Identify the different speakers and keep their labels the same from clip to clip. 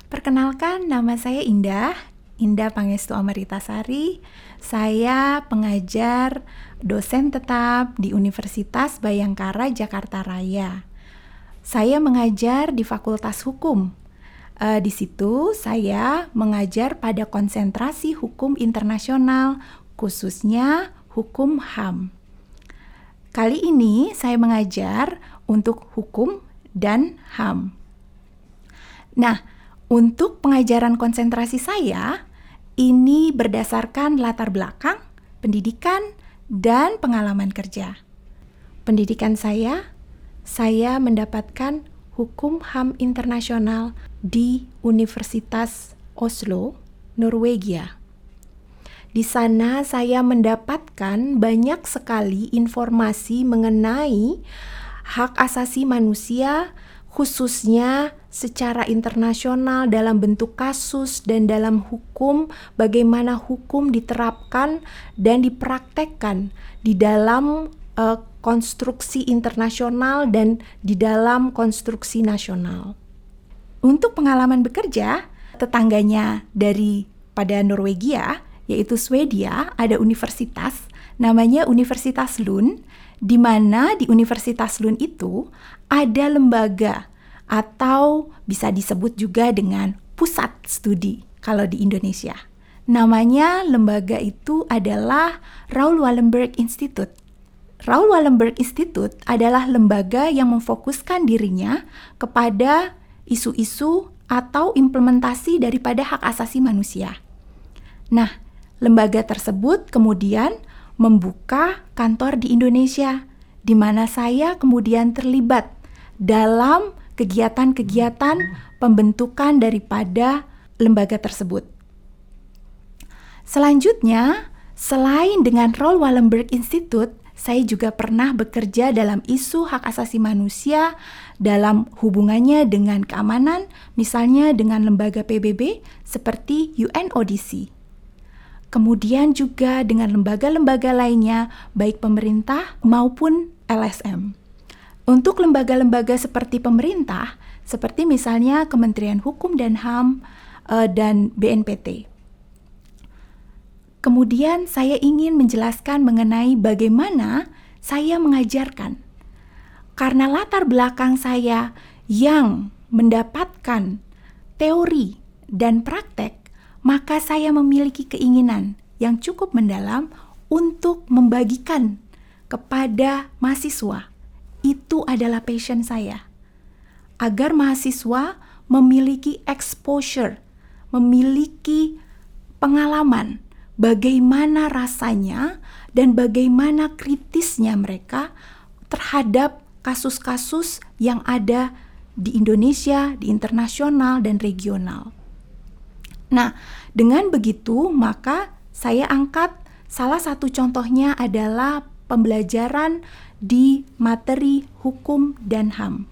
Speaker 1: Perkenalkan, nama saya Indah Pangestu Amritasari. Saya pengajar dosen tetap di Universitas Bhayangkara Jakarta Raya. Saya mengajar di Fakultas Hukum. Di situ saya mengajar pada konsentrasi hukum internasional, khususnya hukum HAM. Kali ini saya mengajar untuk hukum dan HAM. Nah, untuk pengajaran konsentrasi saya, ini berdasarkan latar belakang, pendidikan, dan pengalaman kerja. Pendidikan saya mendapatkan hukum HAM internasional di Universitas Oslo, Norwegia. Di sana saya mendapatkan banyak sekali informasi mengenai hak asasi manusia, khususnya secara internasional dalam bentuk kasus dan dalam hukum, bagaimana hukum diterapkan dan dipraktekkan di dalam konstruksi internasional dan di dalam konstruksi nasional. Untuk pengalaman bekerja, tetangganya daripada Norwegia, yaitu Swedia, ada universitas namanya Universitas Lund, di mana di Universitas Lund itu ada lembaga atau bisa disebut juga dengan pusat studi kalau di Indonesia. Namanya lembaga itu adalah Raoul Wallenberg Institute. Raoul Wallenberg Institute adalah lembaga yang memfokuskan dirinya kepada isu-isu atau implementasi daripada hak asasi manusia. Nah, lembaga tersebut kemudian membuka kantor di Indonesia, di mana saya kemudian terlibat dalam kegiatan-kegiatan pembentukan daripada lembaga tersebut. Selanjutnya, selain dengan Raoul Wallenberg Institute, saya juga pernah bekerja dalam isu hak asasi manusia dalam hubungannya dengan keamanan, misalnya dengan lembaga PBB seperti UNODC. Kemudian juga dengan lembaga-lembaga lainnya, baik pemerintah maupun LSM. Untuk lembaga-lembaga seperti pemerintah, seperti misalnya Kementerian Hukum dan HAM dan BNPT. Kemudian saya ingin menjelaskan mengenai bagaimana saya mengajarkan. Karena latar belakang saya yang mendapatkan teori dan praktek, maka saya memiliki keinginan yang cukup mendalam untuk membagikan kepada mahasiswa. Itu adalah passion saya. Agar mahasiswa memiliki exposure, memiliki pengalaman bagaimana rasanya dan bagaimana kritisnya mereka terhadap kasus-kasus yang ada di Indonesia, di internasional dan regional. Nah, dengan begitu maka saya angkat salah satu contohnya adalah pembelajaran di materi hukum dan HAM.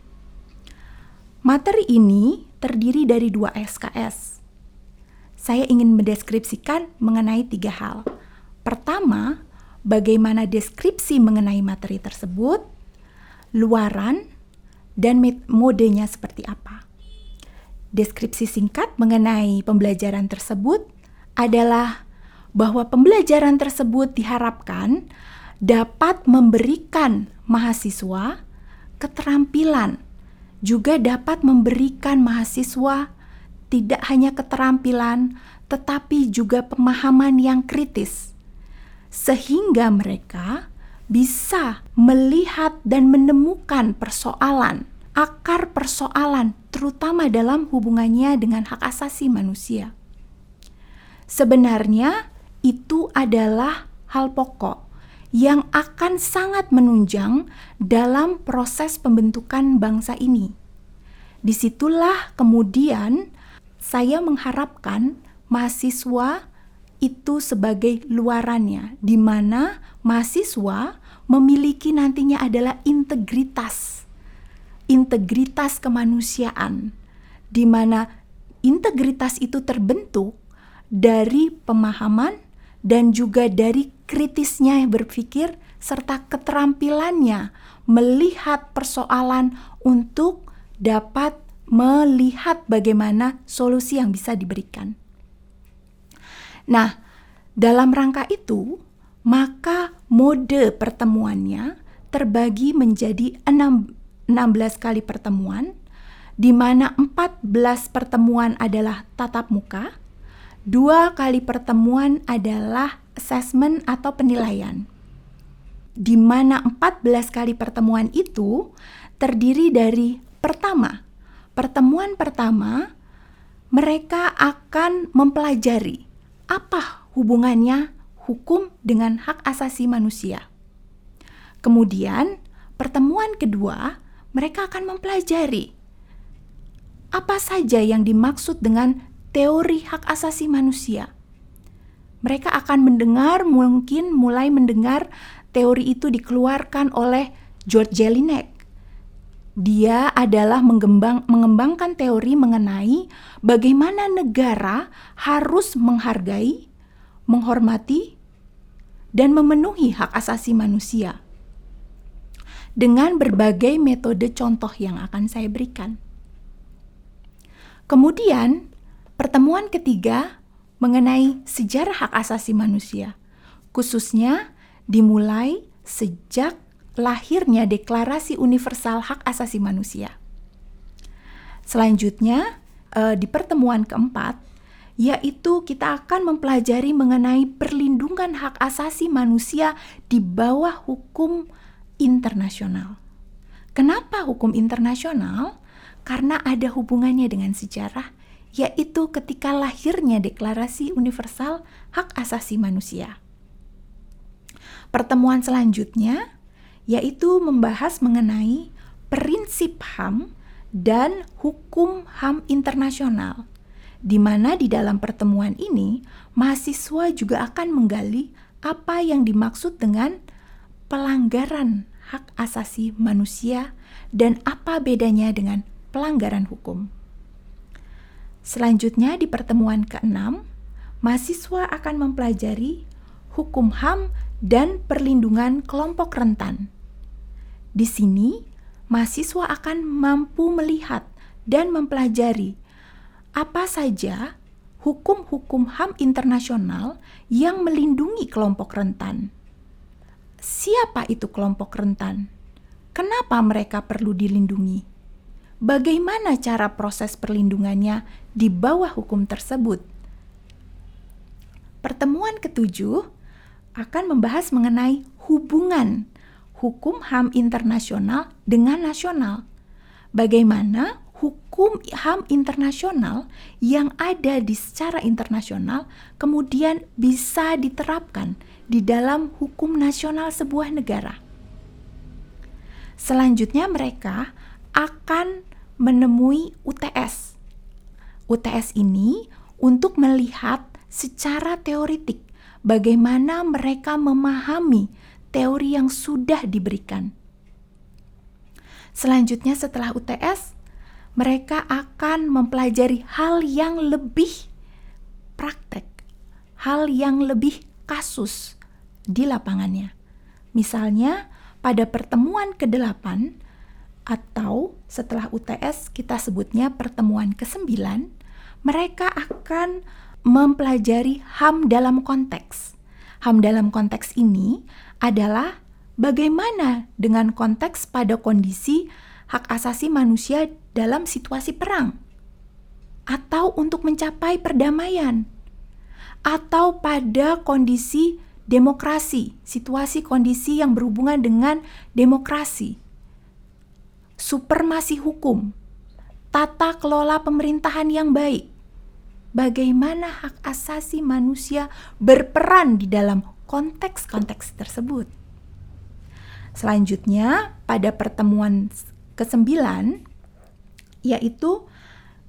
Speaker 1: Materi ini terdiri dari 2 SKS. Saya ingin mendeskripsikan mengenai 3 hal. Pertama, bagaimana deskripsi mengenai materi tersebut, luaran, dan modenya seperti apa. Deskripsi singkat mengenai pembelajaran tersebut adalah bahwa pembelajaran tersebut diharapkan dapat memberikan mahasiswa keterampilan, juga dapat memberikan mahasiswa tidak hanya keterampilan, tetapi juga pemahaman yang kritis, sehingga mereka bisa melihat dan menemukan persoalan, akar persoalan, terutama dalam hubungannya dengan hak asasi manusia. Sebenarnya itu adalah hal pokok yang akan sangat menunjang dalam proses pembentukan bangsa ini. Disitulah kemudian saya mengharapkan mahasiswa itu sebagai luarannya, di mana mahasiswa memiliki nantinya adalah integritas kemanusiaan, di mana integritas itu terbentuk dari pemahaman dan juga dari kritisnya berpikir serta keterampilannya melihat persoalan untuk dapat melihat bagaimana solusi yang bisa diberikan. Nah, dalam rangka itu, maka mode pertemuannya terbagi menjadi 16 kali pertemuan, di mana 14 pertemuan adalah tatap muka, 2 kali pertemuan adalah assessment atau penilaian. Di mana 14 kali pertemuan itu terdiri dari pertemuan pertama, mereka akan mempelajari apa hubungannya hukum dengan hak asasi manusia. Kemudian, pertemuan kedua, mereka akan mempelajari apa saja yang dimaksud dengan teori hak asasi manusia. Mereka akan mulai mendengar teori itu dikeluarkan oleh George Jelinek. Dia adalah mengembangkan teori mengenai bagaimana negara harus menghargai, menghormati, dan memenuhi hak asasi manusia dengan berbagai metode contoh yang akan saya berikan. Kemudian, pertemuan ketiga mengenai sejarah hak asasi manusia, khususnya dimulai sejak lahirnya Deklarasi Universal Hak Asasi Manusia. Selanjutnya, di pertemuan keempat, yaitu kita akan mempelajari mengenai perlindungan hak asasi manusia di bawah hukum internasional. Kenapa hukum internasional? Karena ada hubungannya dengan sejarah, yaitu ketika lahirnya Deklarasi Universal Hak Asasi Manusia. Pertemuan selanjutnya yaitu membahas mengenai prinsip HAM dan hukum HAM internasional, di mana di dalam pertemuan ini mahasiswa juga akan menggali apa yang dimaksud dengan pelanggaran hak asasi manusia dan apa bedanya dengan pelanggaran hukum. Selanjutnya di pertemuan ke-6, mahasiswa akan mempelajari hukum HAM dan perlindungan kelompok rentan. Di sini, mahasiswa akan mampu melihat dan mempelajari apa saja hukum-hukum HAM internasional yang melindungi kelompok rentan. Siapa itu kelompok rentan? Kenapa mereka perlu dilindungi? Bagaimana cara proses perlindungannya di bawah hukum tersebut? Pertemuan ke-7 akan membahas mengenai hubungan hukum HAM internasional dengan nasional. Bagaimana hukum HAM internasional yang ada di secara internasional kemudian bisa diterapkan di dalam hukum nasional sebuah negara. Selanjutnya mereka akan menemui UTS. UTS ini untuk melihat secara teoritik bagaimana mereka memahami teori yang sudah diberikan. Selanjutnya setelah UTS, mereka akan mempelajari hal yang lebih praktek, hal yang lebih kasus di lapangannya. Misalnya pada pertemuan ke-8 atau setelah UTS kita sebutnya pertemuan ke-9, mereka akan mempelajari HAM dalam konteks. HAM dalam konteks ini adalah bagaimana dengan konteks pada kondisi hak asasi manusia dalam situasi perang, atau untuk mencapai perdamaian, atau pada kondisi demokrasi, situasi kondisi yang berhubungan dengan demokrasi, supremasi hukum, tata kelola pemerintahan yang baik. Bagaimana hak asasi manusia berperan di dalam konteks-konteks tersebut. Selanjutnya, pada pertemuan ke-9, yaitu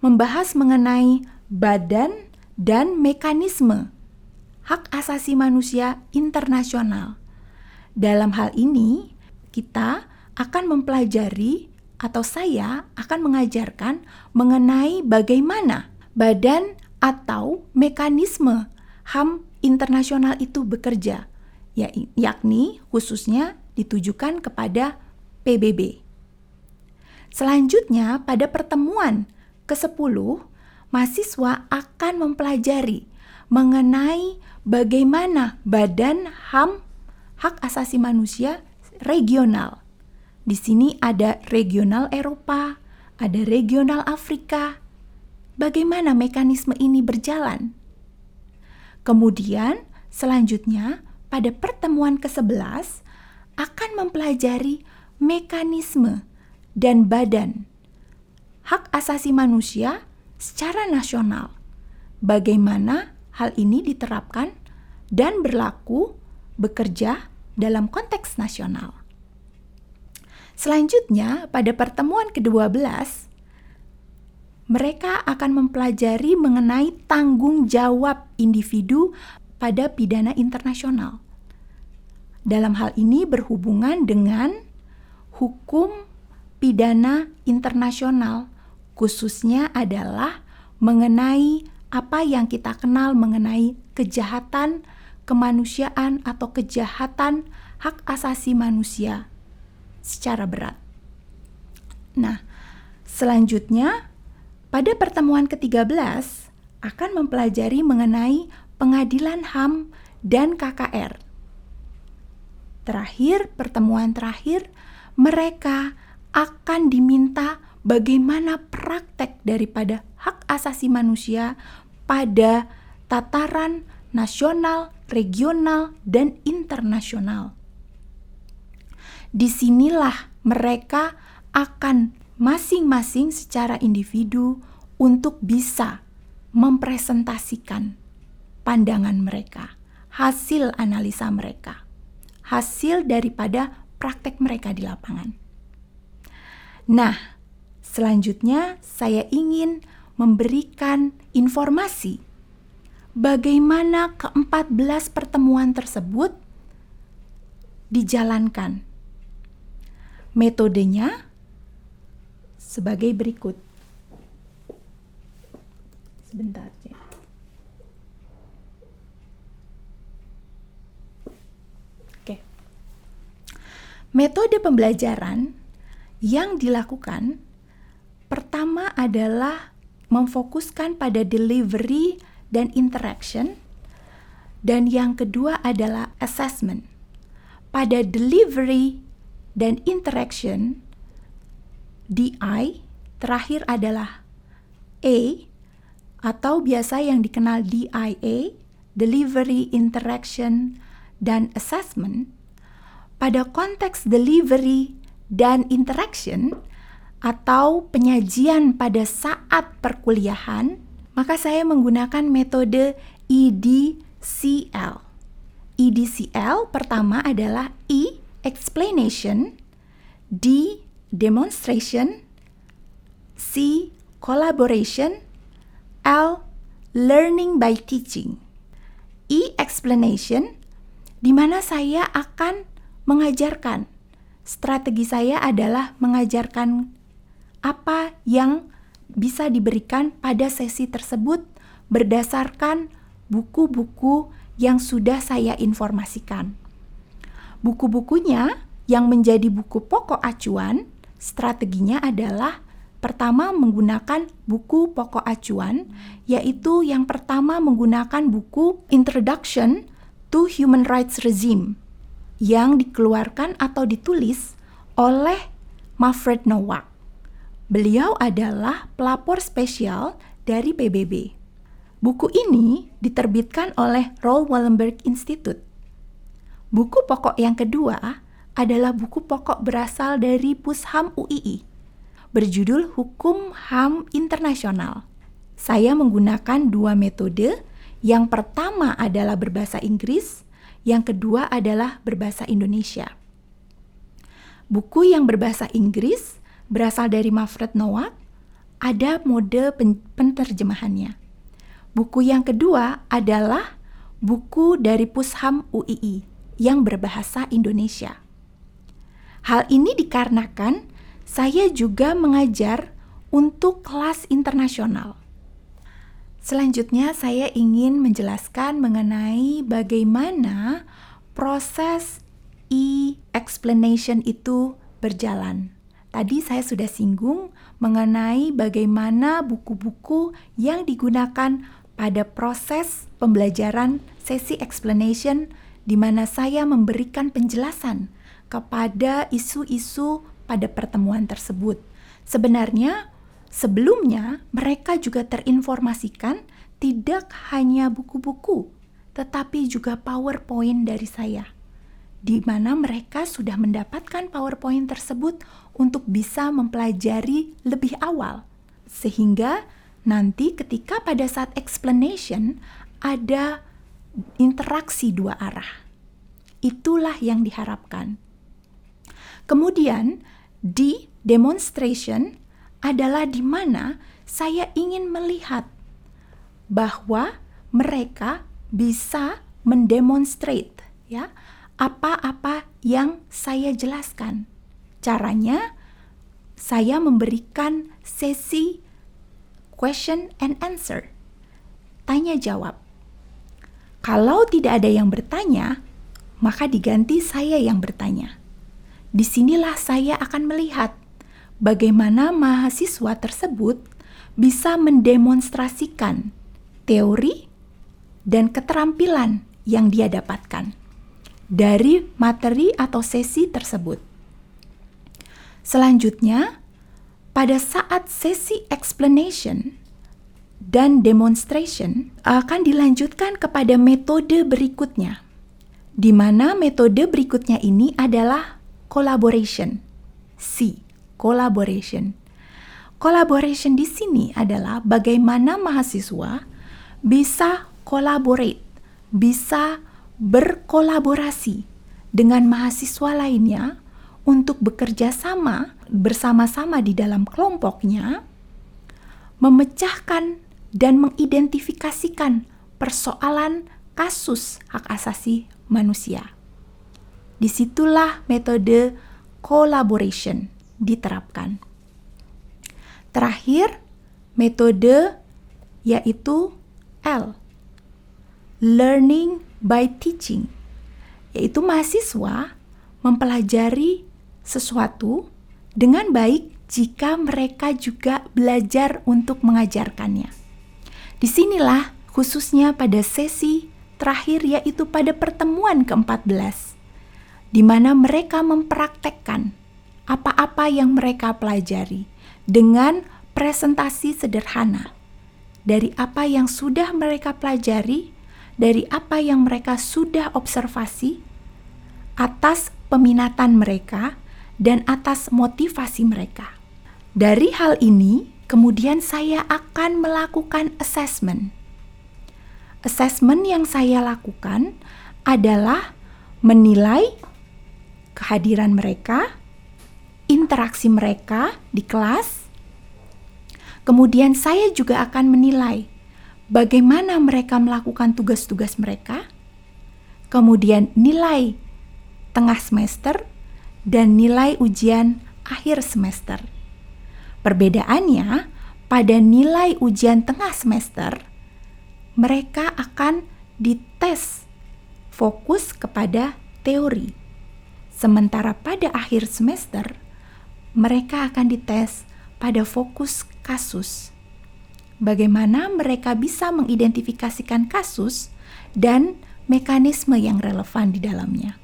Speaker 1: membahas mengenai badan dan mekanisme hak asasi manusia internasional. Dalam hal ini, kita akan mempelajari atau saya akan mengajarkan mengenai bagaimana badan atau mekanisme HAM internasional itu bekerja, yakni khususnya ditujukan kepada PBB. Selanjutnya, pada pertemuan ke-10, mahasiswa akan mempelajari mengenai bagaimana Badan HAM Hak Asasi Manusia regional. Di sini ada regional Eropa, ada regional Afrika. Bagaimana mekanisme ini berjalan? Kemudian, selanjutnya pada pertemuan ke-11 akan mempelajari mekanisme dan badan hak asasi manusia secara nasional. Bagaimana hal ini diterapkan dan berlaku bekerja dalam konteks nasional. Selanjutnya, pada pertemuan ke-12, mereka akan mempelajari mengenai tanggung jawab individu pada pidana internasional. Dalam hal ini berhubungan dengan hukum pidana internasional, khususnya adalah mengenai apa yang kita kenal mengenai kejahatan kemanusiaan atau kejahatan hak asasi manusia secara berat. Nah, selanjutnya pada pertemuan ke-13 akan mempelajari mengenai pengadilan HAM dan KKR. Terakhir, pertemuan terakhir, mereka akan diminta bagaimana praktek daripada hak asasi manusia pada tataran nasional, regional, dan internasional. Disinilah mereka akan masing-masing secara individu untuk bisa mempresentasikan pandangan mereka, hasil analisa mereka, hasil daripada praktek mereka di lapangan. Nah, selanjutnya saya ingin memberikan informasi bagaimana ke-14 pertemuan tersebut dijalankan. Metodenya sebagai berikut. Sebentar ya. Oke. Metode pembelajaran yang dilakukan pertama adalah memfokuskan pada delivery dan interaction, dan yang kedua adalah assessment. Pada delivery dan interaction, DI, terakhir adalah A, atau biasa yang dikenal DIA, delivery, interaction, dan assessment. Pada konteks delivery dan interaction atau penyajian pada saat perkuliahan, maka saya menggunakan metode EDCL. EDCL pertama adalah E, explanation, D, demonstration, C, collaboration, L, learning by teaching. E, explanation, di mana saya akan mengajarkan. Strategi saya adalah mengajarkan apa yang bisa diberikan pada sesi tersebut berdasarkan buku-buku yang sudah saya informasikan. Buku-bukunya yang menjadi buku pokok acuan, strateginya adalah pertama menggunakan buku pokok acuan, yaitu yang pertama menggunakan buku Introduction to Human Rights Regime yang dikeluarkan atau ditulis oleh Manfred Nowak. Beliau adalah pelapor spesial dari PBB. Buku ini diterbitkan oleh Raoul Wallenberg Institute. Buku pokok yang kedua adalah buku pokok berasal dari Pusham UII, berjudul Hukum HAM Internasional. Saya menggunakan dua metode. Yang pertama adalah berbahasa Inggris, yang kedua adalah berbahasa Indonesia. Buku yang berbahasa Inggris berasal dari Manfred Nowak, ada mode penterjemahannya. Buku yang kedua adalah buku dari Pusham UII yang berbahasa Indonesia. Hal ini dikarenakan saya juga mengajar untuk kelas internasional. Selanjutnya saya ingin menjelaskan mengenai bagaimana proses e-explanation itu berjalan Tadi saya sudah singgung mengenai bagaimana buku-buku yang digunakan pada proses pembelajaran sesi explanation, di mana saya memberikan penjelasan kepada isu-isu pada pertemuan tersebut. Sebenarnya sebelumnya mereka juga terinformasikan tidak hanya buku-buku, tetapi juga PowerPoint dari saya, di mana mereka sudah mendapatkan PowerPoint tersebut untuk bisa mempelajari lebih awal. Sehingga nanti ketika pada saat explanation ada interaksi dua arah. Itulah yang diharapkan. Kemudian di demonstration adalah di mana saya ingin melihat bahwa mereka bisa mendemonstrate ya apa-apa yang saya jelaskan. Caranya saya memberikan sesi question and answer, tanya jawab. Kalau tidak ada yang bertanya, maka diganti saya yang bertanya. Disinilah saya akan melihat bagaimana mahasiswa tersebut bisa mendemonstrasikan teori dan keterampilan yang dia dapatkan dari materi atau sesi tersebut. Selanjutnya, pada saat sesi explanation dan demonstration akan dilanjutkan kepada metode berikutnya, di mana metode berikutnya ini adalah collaboration. Collaboration. Collaboration di sini adalah bagaimana mahasiswa bisa collaborate, bisa berkolaborasi dengan mahasiswa lainnya untuk bekerja sama bersama-sama di dalam kelompoknya, memecahkan dan mengidentifikasikan persoalan kasus hak asasi manusia. Disitulah metode collaboration diterapkan. Terakhir, metode yaitu L, learning by teaching, yaitu mahasiswa mempelajari sesuatu dengan baik jika mereka juga belajar untuk mengajarkannya. Disinilah khususnya pada sesi terakhir, yaitu pada pertemuan ke-14, di mana mereka mempraktekkan apa-apa yang mereka pelajari dengan presentasi sederhana dari apa yang sudah mereka pelajari, dari apa yang mereka sudah observasi, atas peminatan mereka dan atas motivasi mereka. Dari hal ini, kemudian saya akan melakukan assessment. Assessment yang saya lakukan adalah menilai kehadiran mereka, interaksi mereka di kelas. Kemudian saya juga akan menilai bagaimana mereka melakukan tugas-tugas mereka, kemudian nilai tengah semester, dan nilai ujian akhir semester. Perbedaannya, pada nilai ujian tengah semester, mereka akan dites fokus kepada teori. Sementara pada akhir semester, mereka akan dites pada fokus kasus. Bagaimana mereka bisa mengidentifikasikan kasus dan mekanisme yang relevan di dalamnya.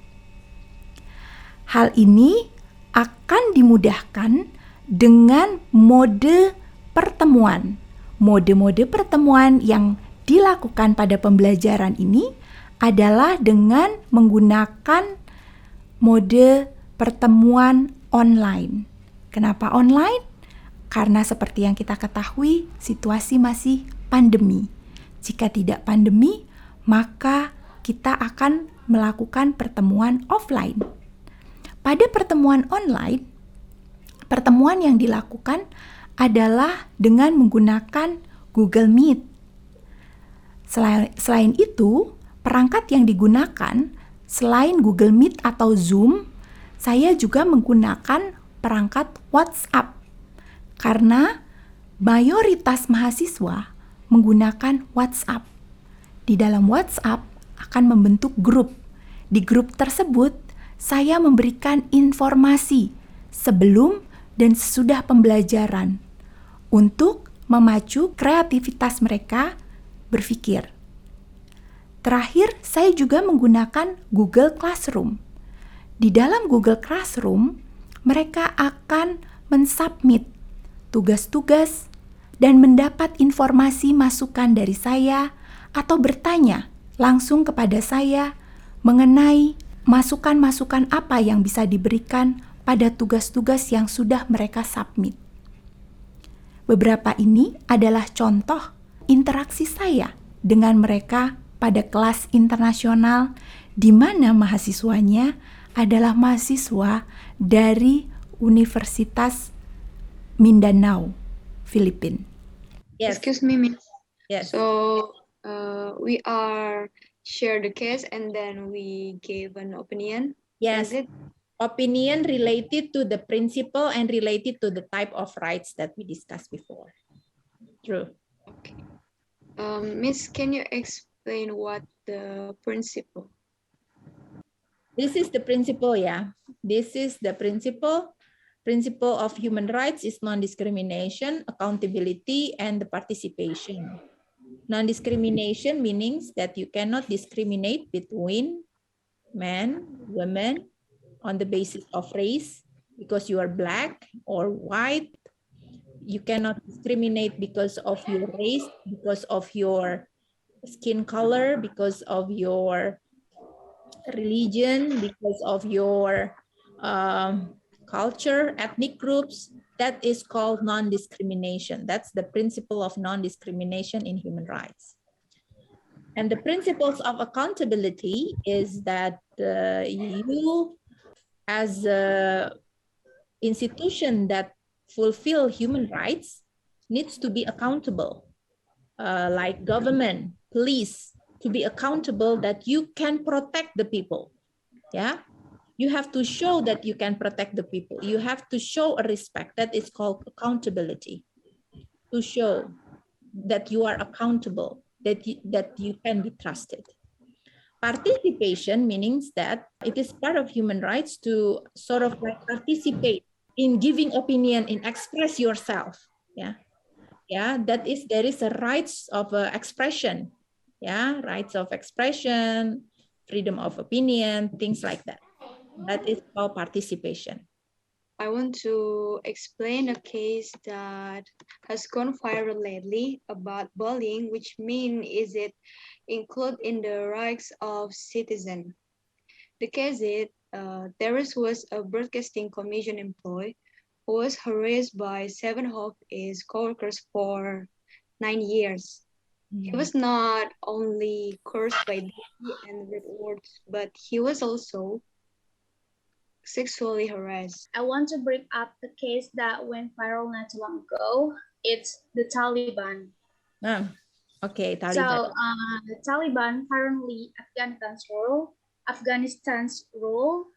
Speaker 1: Hal ini akan dimudahkan dengan mode pertemuan. Mode-mode pertemuan yang dilakukan pada pembelajaran ini adalah dengan menggunakan mode pertemuan online. Kenapa online? Karena seperti yang kita ketahui, situasi masih pandemi. Jika tidak pandemi, maka kita akan melakukan pertemuan offline. Pada pertemuan online, pertemuan yang dilakukan adalah dengan menggunakan Google Meet. Selain itu, perangkat yang digunakan selain Google Meet atau Zoom, saya juga menggunakan perangkat WhatsApp. Karena mayoritas mahasiswa menggunakan WhatsApp. Di dalam WhatsApp akan membentuk grup. Di grup tersebut, saya memberikan informasi sebelum dan sesudah pembelajaran untuk memacu kreativitas mereka berpikir. Terakhir, saya juga menggunakan Google Classroom. Di dalam Google Classroom, mereka akan mensubmit tugas-tugas dan mendapat informasi masukan dari saya atau bertanya langsung kepada saya mengenai masukan-masukan apa yang bisa diberikan pada tugas-tugas yang sudah mereka submit. Beberapa ini adalah contoh interaksi saya dengan mereka pada kelas internasional di mana mahasiswanya adalah mahasiswa dari Universitas Mindanao, Filipina.
Speaker 2: Yes. Excuse me, Miss.
Speaker 3: Yes.
Speaker 2: So we are share the case and then we gave an opinion.
Speaker 3: Yes.
Speaker 2: Is it?
Speaker 3: Opinion related to the principle and related to the type of rights that we discussed before. True.
Speaker 2: Okay. Miss, can you explain what the principle?
Speaker 3: This is the principle, yeah. This is the principle. Principle of human rights is non-discrimination, accountability, and the participation. Non-discrimination means that you cannot discriminate between men, women, on the basis of race, because you are black or white. You cannot discriminate because of your race, because of your skin color, because of your religion, because of your culture, ethnic groups. That is called non-discrimination. That's the principle of non-discrimination in human rights. And the principles of accountability is that you, as an institution that fulfill human rights, needs to be accountable, like government, police, to be accountable that you can protect the people. Yeah. You have to show that you can protect the people. You have to show a respect. That is called accountability. To show that you are accountable, that you can be trusted. Participation means that it is part of human rights to sort of like participate in giving opinion, in express yourself. Yeah. Yeah, there is a rights of expression. Yeah, rights of expression, freedom of opinion, things like that. That is called participation.
Speaker 2: I want to explain a case that has gone viral lately about bullying, which is it included in the rights of citizen. The case is there was a broadcasting commission employee who was harassed by 7 of his coworkers for 9 years. He was not only cursed by bully and rude words, but he was also sexually harassed.
Speaker 4: I want to bring up the case that went viral not too long ago. It's the Taliban.
Speaker 3: Okay, Taliban.
Speaker 4: So the Taliban currently Afghanistan's rule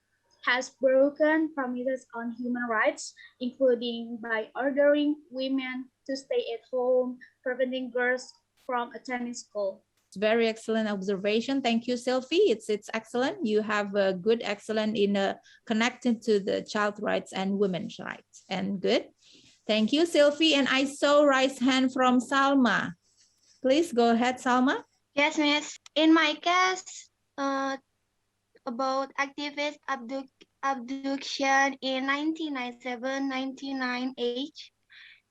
Speaker 4: has broken promises on human rights, including by ordering women to stay at home, preventing girls from attending school.
Speaker 3: Very excellent observation. Thank you, Sylvie. It's excellent. You have a good excellent in connected to the child rights and women's rights. And good. Thank you, Sylvie. And I saw raised hand from Salma. Please go ahead, Salma.
Speaker 5: Yes, Miss. In my case, about activist abduction in 1997-99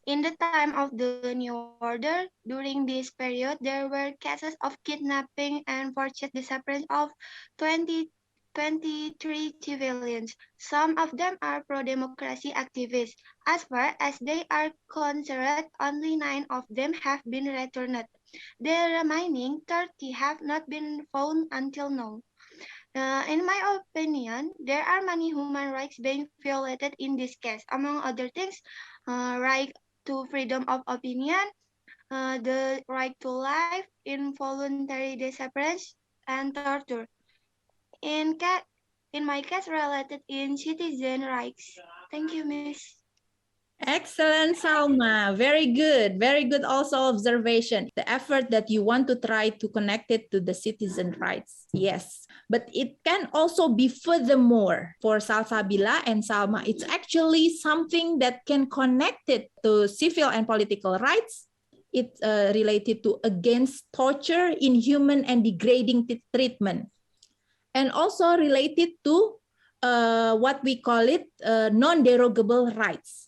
Speaker 5: in the time of the New Order, during this period, there were cases of kidnapping and forced disappearance of 23 civilians. Some of them are pro-democracy activists. As far as they are concerned, only 9 of them have been returned. The remaining 30 have not been found until now. In my opinion, there are many human rights being violated in this case. Among other things, right to freedom of opinion, the right to life, involuntary disappearance, and torture. In my case, related in citizen rights. Thank you, Miss.
Speaker 3: Excellent, Salma. Very good. Very good also observation. The effort that you want to try to connect it to the citizen rights. Yes. But it can also be furthermore for Salsabila and Salma. It's actually something that can connect it to civil and political rights. It's related to against torture, inhuman and degrading treatment. And also related to what we call it non-derogable rights.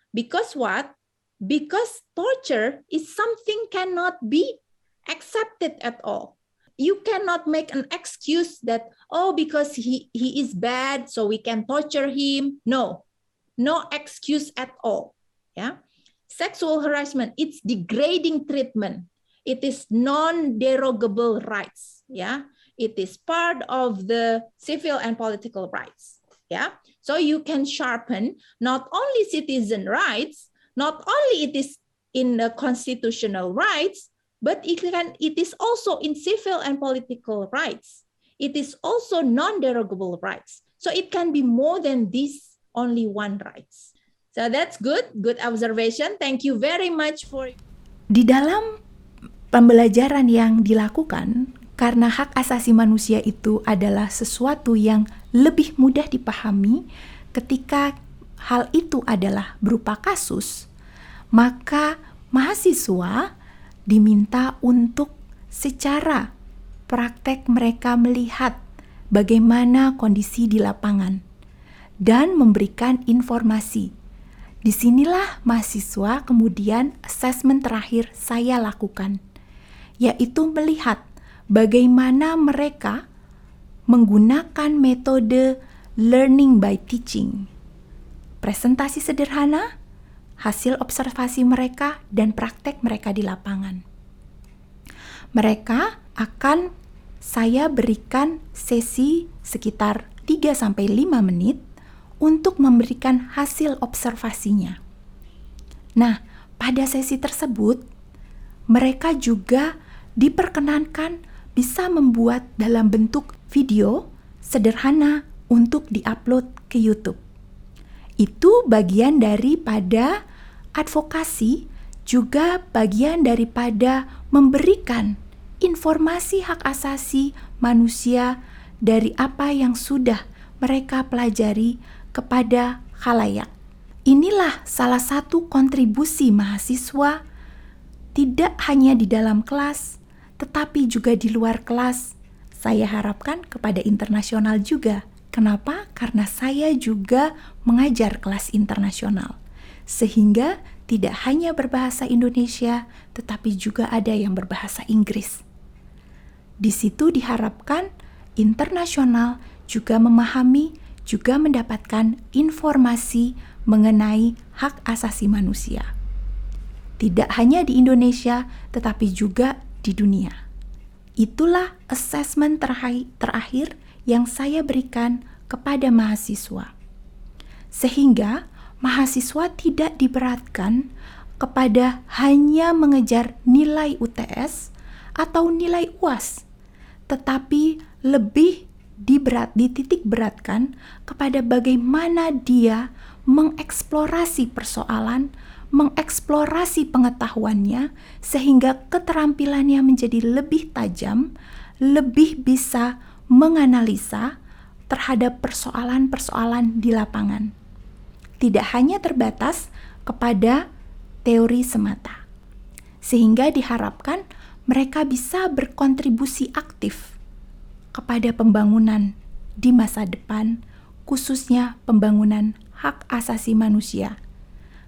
Speaker 3: Because what? Because torture is something cannot be accepted at all. You cannot make an excuse that, oh, because he is bad, so we can torture him. No, no excuse at all. Yeah. Sexual harassment, it's degrading treatment. It is non-derogable rights. Yeah. It is part of the civil and political rights. Yeah. So you can sharpen not only citizen rights, not only it is in the constitutional rights, but it is also in civil and political rights. It is also non-derogable rights. So it can be more than this only one rights. So that's good observation. Thank you very much for.
Speaker 1: Di dalam pembelajaran yang dilakukan, karena hak asasi manusia itu adalah sesuatu yang lebih mudah dipahami ketika hal itu adalah berupa kasus, maka mahasiswa diminta untuk secara praktek mereka melihat bagaimana kondisi di lapangan dan memberikan informasi. Disinilah mahasiswa kemudian asesmen terakhir saya lakukan, yaitu melihat bagaimana mereka menggunakan metode learning by teaching. Presentasi sederhana, hasil observasi mereka, dan praktek mereka di lapangan. Mereka akan saya berikan sesi sekitar 3-5 menit untuk memberikan hasil observasinya. Nah, pada sesi tersebut, mereka juga diperkenankan bisa membuat dalam bentuk video sederhana untuk diupload ke YouTube. Itu bagian daripada advokasi, juga bagian daripada memberikan informasi hak asasi manusia dari apa yang sudah mereka pelajari kepada khalayak. Inilah salah satu kontribusi mahasiswa, tidak hanya di dalam kelas, tetapi juga di luar kelas. Saya harapkan kepada internasional juga. Kenapa? Karena saya juga mengajar kelas internasional. Sehingga tidak hanya berbahasa Indonesia, tetapi juga ada yang berbahasa Inggris. Di situ diharapkan internasional juga memahami, juga mendapatkan informasi mengenai hak asasi manusia. Tidak hanya di Indonesia, tetapi juga di dunia. Itulah asesmen terakhir yang saya berikan kepada mahasiswa. Sehingga mahasiswa tidak diberatkan kepada hanya mengejar nilai UTS atau nilai UAS, tetapi lebih dititik beratkan kepada bagaimana dia mengeksplorasi persoalan, mengeksplorasi pengetahuannya sehingga keterampilannya menjadi lebih tajam, lebih bisa menganalisa terhadap persoalan-persoalan di lapangan. Tidak hanya terbatas kepada teori semata. Sehingga diharapkan mereka bisa berkontribusi aktif kepada pembangunan di masa depan, khususnya pembangunan hak asasi manusia.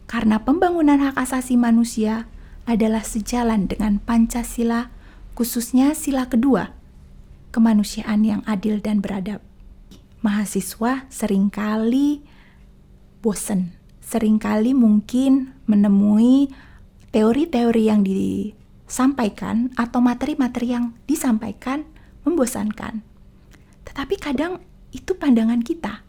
Speaker 1: Karena pembangunan hak asasi manusia adalah sejalan dengan Pancasila, khususnya sila kedua, kemanusiaan yang adil dan beradab. Mahasiswa seringkali bosan, seringkali mungkin menemui teori-teori yang disampaikan atau materi-materi yang disampaikan membosankan. Tetapi kadang itu pandangan kita.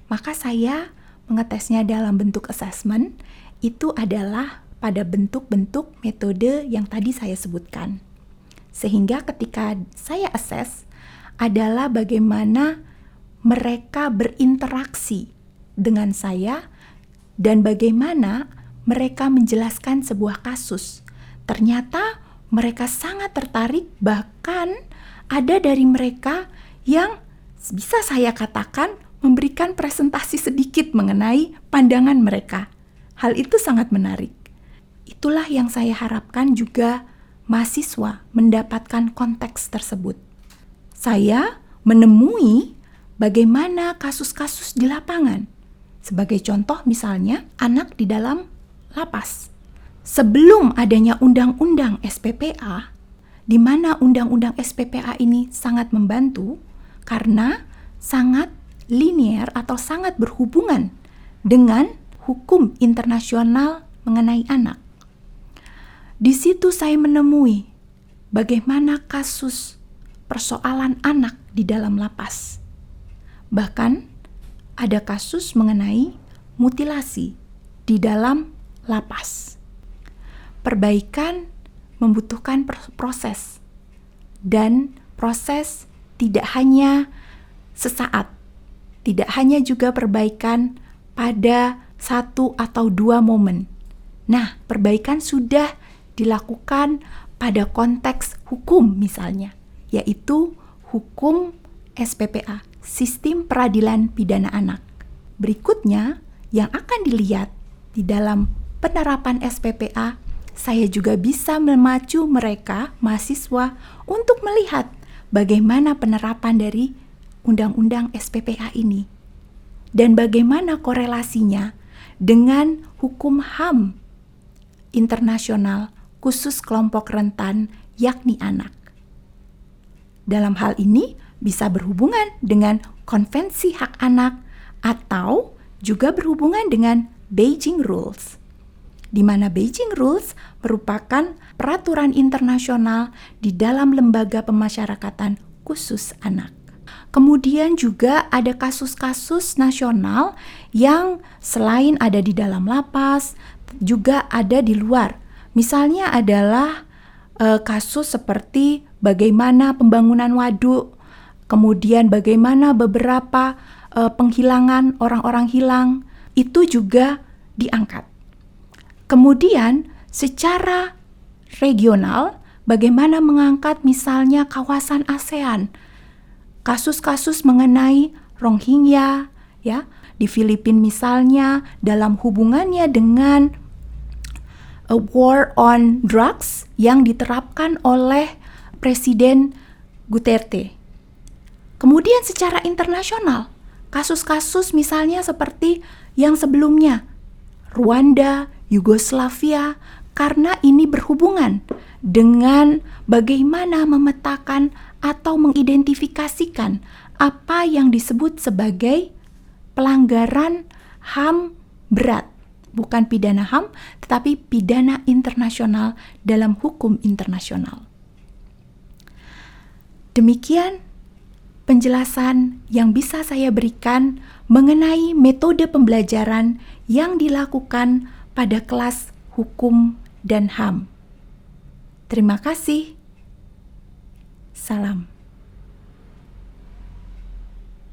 Speaker 1: Maka saya mengetesnya dalam bentuk assessment, itu adalah pada bentuk-bentuk metode yang tadi saya sebutkan. Sehingga ketika saya assess adalah bagaimana mereka berinteraksi dengan saya dan bagaimana mereka menjelaskan sebuah kasus. Ternyata mereka sangat tertarik, bahkan ada dari mereka yang bisa saya katakan memberikan presentasi sedikit mengenai pandangan mereka. Hal itu sangat menarik. Itulah yang saya harapkan juga mahasiswa mendapatkan konteks tersebut. Saya menemui bagaimana kasus-kasus di lapangan. Sebagai contoh misalnya, anak di dalam lapas. Sebelum adanya undang-undang SPPA, di mana undang-undang SPPA ini sangat membantu karena sangat linier atau sangat berhubungan dengan hukum internasional mengenai anak. Di situ saya menemui bagaimana kasus persoalan anak di dalam lapas. Bahkan ada kasus mengenai mutilasi di dalam lapas. Perbaikan membutuhkan proses, dan proses tidak hanya sesaat, tidak hanya juga perbaikan pada 1 atau 2 momen. Nah, perbaikan sudah dilakukan pada konteks hukum misalnya, yaitu hukum SPPA, Sistem Peradilan Pidana Anak. Berikutnya, yang akan dilihat di dalam penerapan SPPA, saya juga bisa memacu mereka, mahasiswa, untuk melihat bagaimana penerapan dari undang-undang SPPA ini dan bagaimana korelasinya dengan hukum HAM internasional khusus kelompok rentan, yakni anak. Dalam hal ini bisa berhubungan dengan Konvensi Hak Anak atau juga berhubungan dengan Beijing Rules, di mana Beijing Rules merupakan peraturan internasional di dalam lembaga pemasyarakatan khusus anak. Kemudian juga ada kasus-kasus nasional yang selain ada di dalam lapas, juga ada di luar. Misalnya adalah kasus seperti bagaimana pembangunan waduk, kemudian bagaimana beberapa penghilangan orang-orang hilang, itu juga diangkat. Kemudian secara regional, bagaimana mengangkat misalnya kawasan ASEAN, kasus-kasus mengenai Rohingya, ya, di Filipina misalnya, dalam hubungannya dengan war on drugs yang diterapkan oleh Presiden Duterte. Kemudian secara internasional, kasus-kasus misalnya seperti yang sebelumnya, Rwanda, Yugoslavia, karena ini berhubungan dengan bagaimana memetakan atau mengidentifikasikan apa yang disebut sebagai pelanggaran HAM berat. Bukan pidana HAM, tetapi pidana internasional dalam hukum internasional. Demikian penjelasan yang bisa saya berikan mengenai metode pembelajaran yang dilakukan pada kelas hukum dan HAM. Terima kasih. Salam.